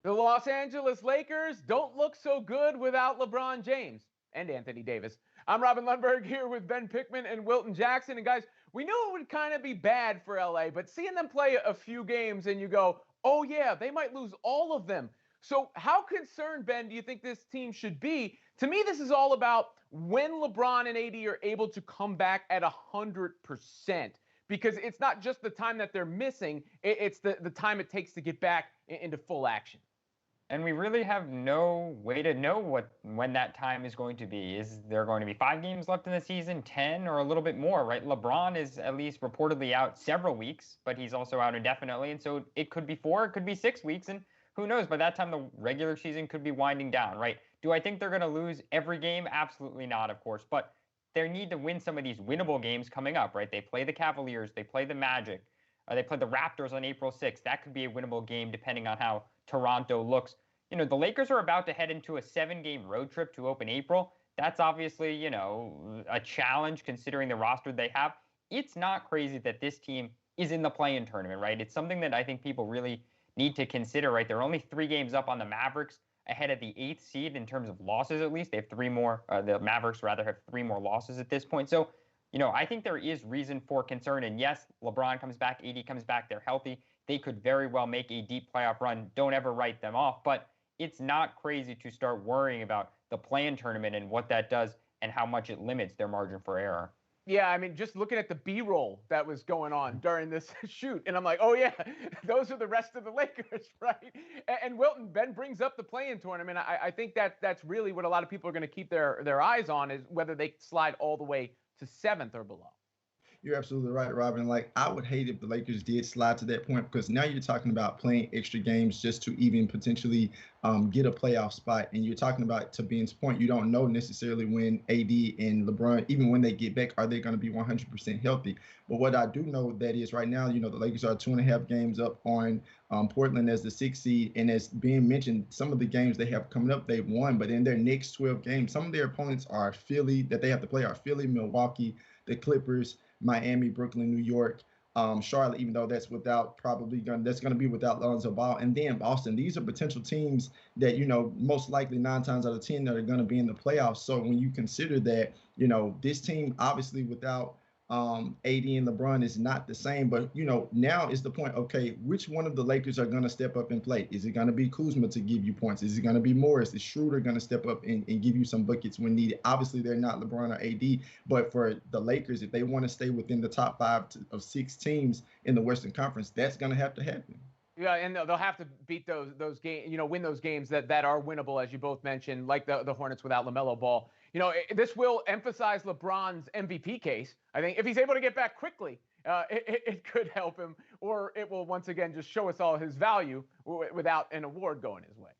The Los Angeles Lakers don't look so good without LeBron James and Anthony Davis. I'm Robin Lundberg here with Ben Pickman and Wilton Jackson. And guys, we knew it would kind of be bad for LA, but seeing them play a few games and you go, oh yeah, they might lose all of them. So how concerned, Ben, do you think this team should be? To me, this is all about when LeBron and AD are able to come back at 100%. Because it's not just the time that they're missing, it's the time it takes to get back into full action. And we really have no way to know when that time is going to be. Is there going to be 5 games left in the season, 10, or a little bit more, right? LeBron is at least reportedly out several weeks, but he's also out indefinitely. And so it could be 4, it could be 6 weeks. And who knows? By that time, the regular season could be winding down, right? Do I think they're going to lose every game? Absolutely not, of course. But they need to win some of these winnable games coming up, right? They play the Cavaliers, they play the Magic. They play the Raptors on April 6th. That could be a winnable game depending on how Toronto looks. The Lakers are about to head into a 7-game road trip to open April. That's obviously, a challenge considering the roster they have. It's not crazy that this team is in the play-in tournament, right? It's something that I think people really need to consider, right? They're only 3 games up on the Mavericks ahead of the 8th seed in terms of losses, at least. They have 3 more, the Mavericks rather have 3 more losses at this point. So, I think there is reason for concern. And yes, LeBron comes back, AD comes back, they're healthy. They could very well make a deep playoff run. Don't ever write them off. But it's not crazy to start worrying about the play-in tournament and what that does and how much it limits their margin for error. Yeah, I mean, just looking at the B-roll that was going on during this shoot, and I'm like, oh yeah, those are the rest of the Lakers, right? And Wilton, Ben brings up the play-in tournament. I think that's really what a lot of people are going to keep their eyes on, is whether they slide all the way to 7th or below. You're absolutely right, Robin. Like, I would hate if the Lakers did slide to that point, because now you're talking about playing extra games just to even potentially get a playoff spot. And you're talking about, to Ben's point, you don't know necessarily when AD and LeBron, even when they get back, are they going to be 100% healthy? But what I do know that is right now, the Lakers are 2.5 games up on Portland as the 6th seed. And as Ben mentioned, some of the games they have coming up, they've won. But in their next 12 games, some of their opponents are Philly, that they have to play are Philly, Milwaukee, the Clippers, Miami, Brooklyn, New York, Charlotte, even though that's going to be without Lonzo Ball, and then Boston. These are potential teams that, most likely 9 times out of 10 that are going to be in the playoffs. So when you consider that, this team obviously without AD and LeBron is not the same, but now is the point. Okay, which one of the Lakers are going to step up and play? Is it going to be Kuzma to give you points? Is it going to be Morris? Is Schroeder going to step up and give you some buckets when needed? Obviously, they're not LeBron or AD, but for the Lakers, if they want to stay within the top 5 of 6 teams in the Western Conference, that's going to have to happen. Yeah, and they'll have to beat those games, win those games that are winnable, as you both mentioned, like the Hornets without LaMelo Ball. This will emphasize LeBron's MVP case. I think if he's able to get back quickly, it could help him, or it will once again just show us all his value without an award going his way.